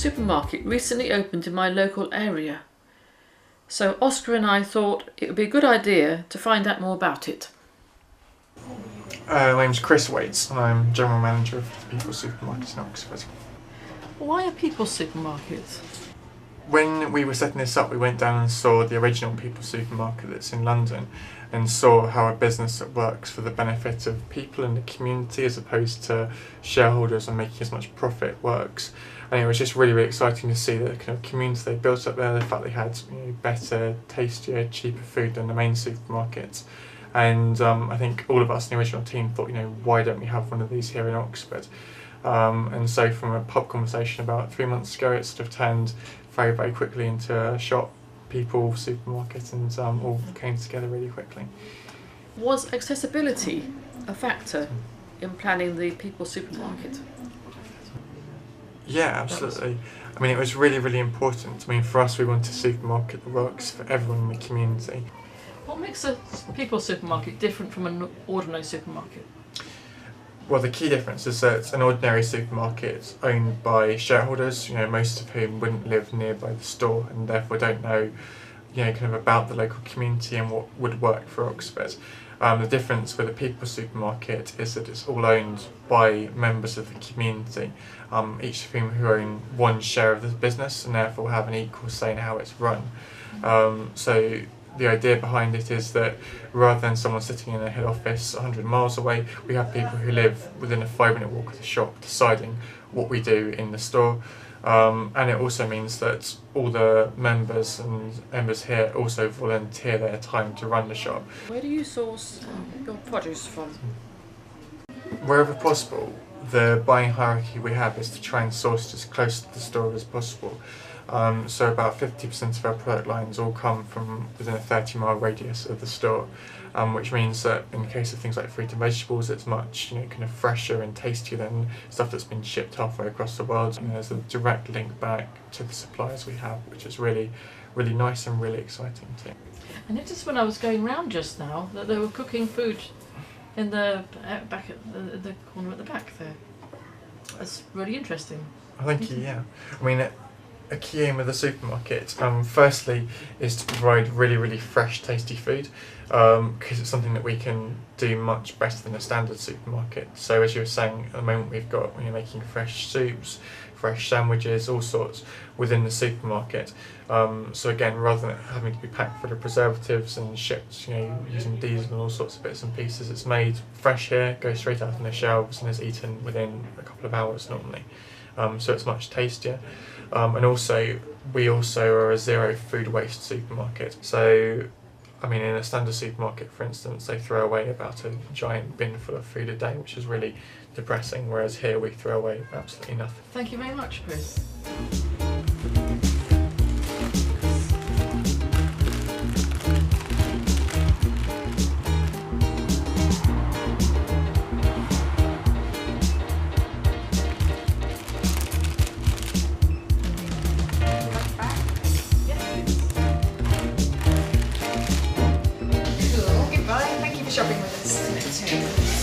supermarket recently opened in my local area. So Oscar and I thought it would be a good idea to find out more about it. My name's Chris Waits and I'm General Manager of the People's Supermarket in Oxford. Why a People's Supermarket? When we were setting this up, we went down and saw the original People's Supermarket that's in London and saw how a business that works for the benefit of people in the community as opposed to shareholders and making as much profit works. And it was just really, really exciting to see the kind of community they built up there, the fact they had better, tastier, cheaper food than the main supermarkets. And I think all of us in the original team thought, why don't we have one of these here in Oxford? And so from a pub conversation about 3 months ago, it sort of turned very, very quickly into a shop, people, supermarket, and all came together really quickly. Was accessibility a factor in planning the People's Supermarket? Yeah, absolutely. I mean, it was really, really important. I mean, for us, we want a supermarket that works for everyone in the community. What makes a People's Supermarket different from an ordinary supermarket? Well, the key difference is that an ordinary supermarket owned by shareholders, most of whom wouldn't live nearby the store and therefore don't know, kind of about the local community and what would work for Oxford. The difference with a People's Supermarket is that it's all owned by members of the community, each of whom who own one share of the business and therefore have an equal say in how it's run. So the idea behind it is that rather than someone sitting in a head office 100 miles away, we have people who live within a 5-minute walk of the shop deciding what we do in the store. And it also means that all the members here also volunteer their time to run the shop. Where do you source your produce from? Wherever possible, the buying hierarchy we have is to try and source as close to the store as possible. So about 50% of our product lines all come from within a 30-mile radius of the store, which means that in the case of things like fruit and vegetables, it's much kind of fresher and tastier than stuff that's been shipped halfway across the world. And there's a direct link back to the suppliers we have, which is really, really nice and really exciting too. I noticed when I was going round just now that they were cooking food in the back at the corner at the back there. That's really interesting. Thank you. Yeah, I mean, a key aim of the supermarket, firstly, is to provide really, really fresh, tasty food, because it's something that we can do much better than a standard supermarket. So as you were saying, at the moment we've got making fresh soups, fresh sandwiches, all sorts within the supermarket. So again, rather than having to be packed full of preservatives and shipped, using diesel and all sorts of bits and pieces, it's made fresh here, goes straight out on the shelves, and is eaten within a couple of hours normally. So it's much tastier. And also, we also are a zero food waste supermarket. So, I mean, in a standard supermarket, for instance, they throw away about a giant bin full of food a day, which is really depressing, whereas here we throw away absolutely nothing. Thank you very much, Chris. Shopping with us.